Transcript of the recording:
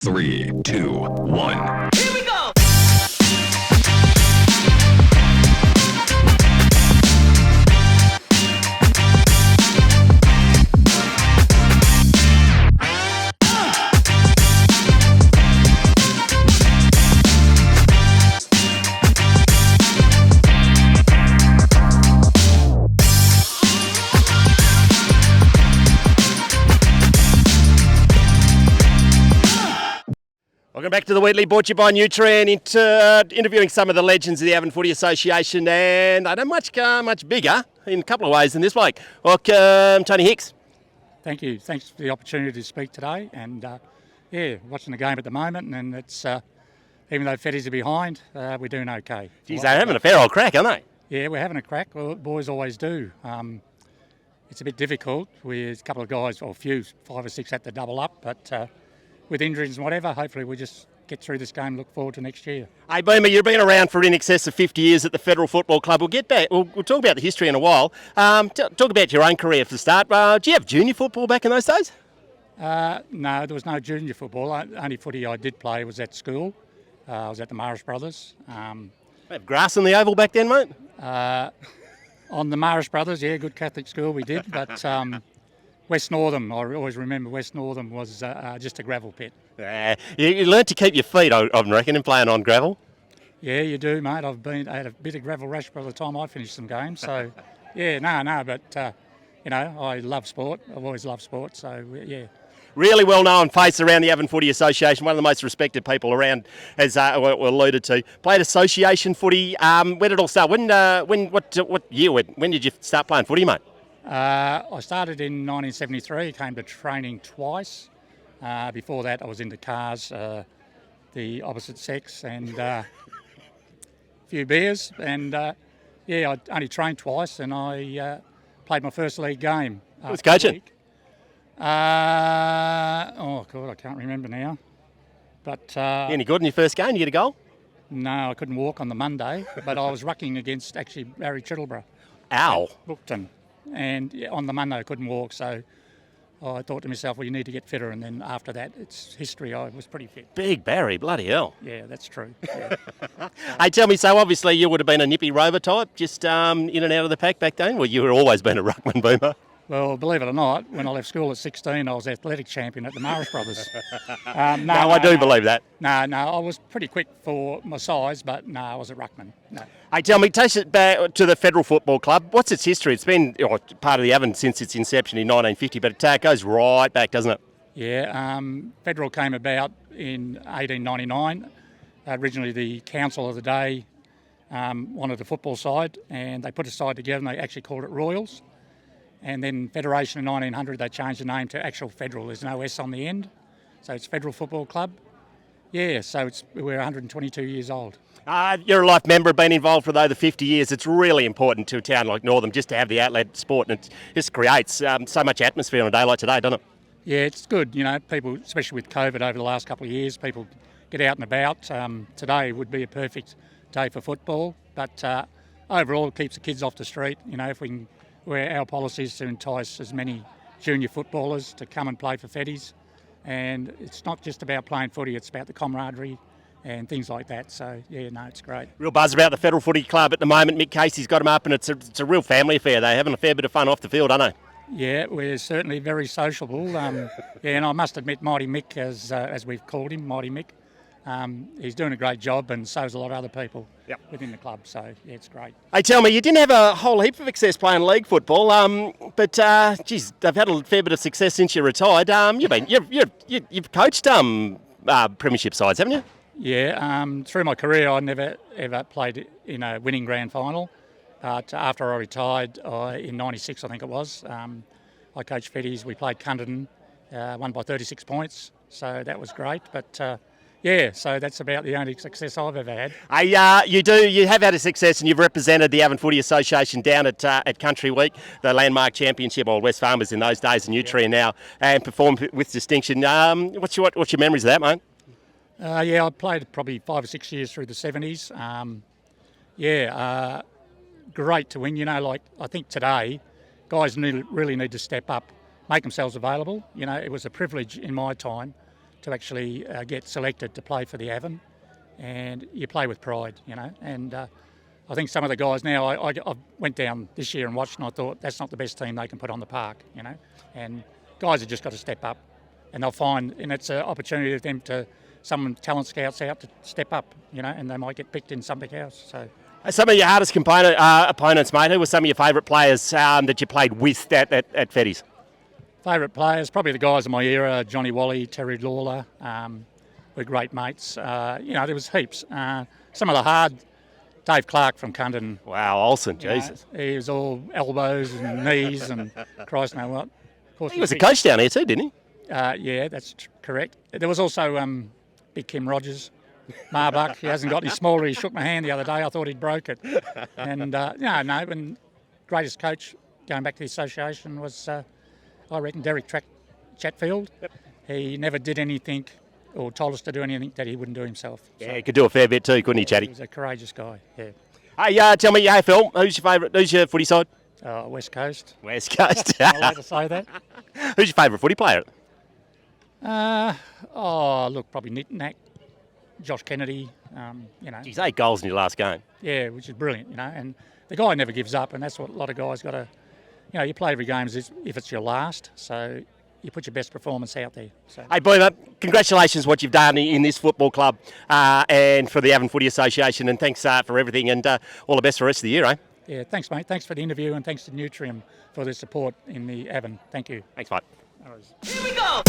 3, 2, 1. Here we go! Welcome back to the Wheatley, brought to you by Nutrien, interviewing some of the legends of the Avon Footy Association, and they don't much bigger in a couple of ways than this bloke. Welcome, Tony Hicks. Thank you. Thanks for the opportunity to speak today. And watching the game at the moment, and it's even though Fetties are behind, we're doing okay. Geez, they're having a fair old crack, aren't they? Yeah, we're having a crack. Well, boys always do. It's a bit difficult with a couple of guys, or a few, 5 or 6 had to double up, but with injuries and whatever, hopefully we just get through this game and look forward to next year. Hey, Boomer, you've been around for in excess of 50 years at the Federal Football Club. We'll get back. We'll talk about the history in a while. Talk about your own career for the start. Do you have junior football back in those days? No, there was no junior football. Only footy I did play was at school. I was at the Marish Brothers. Have grass in the oval back then, mate? On the Marish Brothers, yeah, good Catholic school we did, but West Northam, I always remember West Northam was just a gravel pit. You learnt to keep your feet, I reckon, in playing on gravel. Yeah, you do, mate. I had a bit of gravel rash by the time I finished some games, so yeah, but I love sport. I've always loved sport, so yeah. Really well-known face around the Avon Footy Association, one of the most respected people around, as we alluded to. Played association footy. Where did it all start? What year? When did you start playing footy, mate? I started in 1973, came to training twice. Before that I was into cars, the opposite sex, and a few beers, and I only trained twice, and I played my first league game. Who was coaching? Oh God, I can't remember now. But any good in your first game? You get a goal? No, I couldn't walk on the Monday, but I was rucking against actually Barry Trittleborough. Ow. Brookton. And on the Monday I couldn't walk, so I thought to myself, well, you need to get fitter, and then after that, it's history. I was pretty fit. Big Barry, bloody hell. Yeah, that's true. Yeah. Hey, tell me, so obviously you would have been a nippy rover type, just in and out of the pack back then? Well, you were always been a ruckman, Boomer. Well, believe it or not, when I left school at 16, I was athletic champion at the Marish Brothers. No, I do believe that. No, I was pretty quick for my size, but no, I was a ruckman. No. Hey, tell me, take it back to the Federal Football Club. What's its history? It's been part of the Avon since its inception in 1950, but it goes right back, doesn't it? Yeah, Federal came about in 1899. Originally, the council of the day wanted a football side, and they put a side together, and they actually called it Royals. And then Federation in 1900, they changed the name to actual Federal. There's no S on the end, so it's Federal Football Club. Yeah, so we're 122 years old. You're a life member, been involved for over 50 years. It's really important to a town like Northam just to have the outlet sport, and it just creates so much atmosphere on a day like today, doesn't it? Yeah, it's good. You know, people, especially with COVID over the last couple of years, people get out and about. Today would be a perfect day for football, but overall it keeps the kids off the street. You know, if we can, where our policy is to entice as many junior footballers to come and play for Fetties, and it's not just about playing footy, it's about the camaraderie and things like that. So yeah, no, it's great. Real buzz about the Federal Footy Club at the moment. Mick Casey's got them up, and it's a real family affair. They're having a fair bit of fun off the field, aren't they? Yeah, we're certainly very sociable. And I must admit, Mighty Mick, as we've called him, Mighty Mick, he's doing a great job, and so is a lot of other people within the club. So yeah, it's great. Hey, tell me, you didn't have a whole heap of success playing league football, but they've had a fair bit of success since you retired. You've coached premiership sides, haven't you? Yeah, through my career, I never ever played in a winning grand final. But after I retired in '96, I think it was, I coached Fetties. We played Cunderton, won by 36 points, so that was great. But so that's about the only success I've ever had. You have had a success, and you've represented the Avon Footy Association down at Country Week, the landmark championship, or West Farmers in those days, and Nutrien now, and performed with distinction. What's your memories of that, mate? I played probably 5 or 6 years through the 70s. Great to win. You know, like I think today, guys really need to step up, make themselves available. You know, it was a privilege in my time to actually get selected to play for the Avon, and you play with pride, you know. And I think some of the guys now, I went down this year and watched, and I thought that's not the best team they can put on the park, you know. And guys have just got to step up, and they'll find, and it's an opportunity for them to, some talent scouts out to step up, you know, and they might get picked in something else. So. Some of your hardest opponents, mate. Who were some of your favourite players that you played with at Fetties? Favourite players, probably the guys of my era, Johnny Wally, Terry Lawler, were great mates. You know, there was heaps. Some of the hard, Dave Clark from Cundon. Wow, Olsen, Jesus. Know, he was all elbows and knees and Christ know what. Of course, he was a coach down here too, didn't he? Yeah, that's correct. There was also Big Kim Rogers, Marbuck. He hasn't got any smaller. He shook my hand the other day. I thought he'd broke it. And, and greatest coach going back to the association was... I reckon Derek Chatfield. Yep. He never did anything or told us to do anything that he wouldn't do himself. Yeah, he could do a fair bit too, couldn't he, Chatty? He was a courageous guy, yeah. Hey, tell me, AFL, who's your favourite? Who's your footy side? West Coast. West Coast. I'm allowed to say that. Who's your favourite footy player? Look, probably Nick, Josh Kennedy, you know. He's 8 goals in your last game. Yeah, which is brilliant, you know. And the guy never gives up, and that's what a lot of guys got to... You know, you play every game as if it's your last, so you put your best performance out there. So. Hey, Boomer, congratulations what you've done in this football club and for the Avon Footy Association, and thanks for everything, and all the best for the rest of the year, eh? Yeah, thanks, mate. Thanks for the interview, and thanks to Nutrium for the support in the Avon. Thank you. Thanks, mate. No worries. Here we go!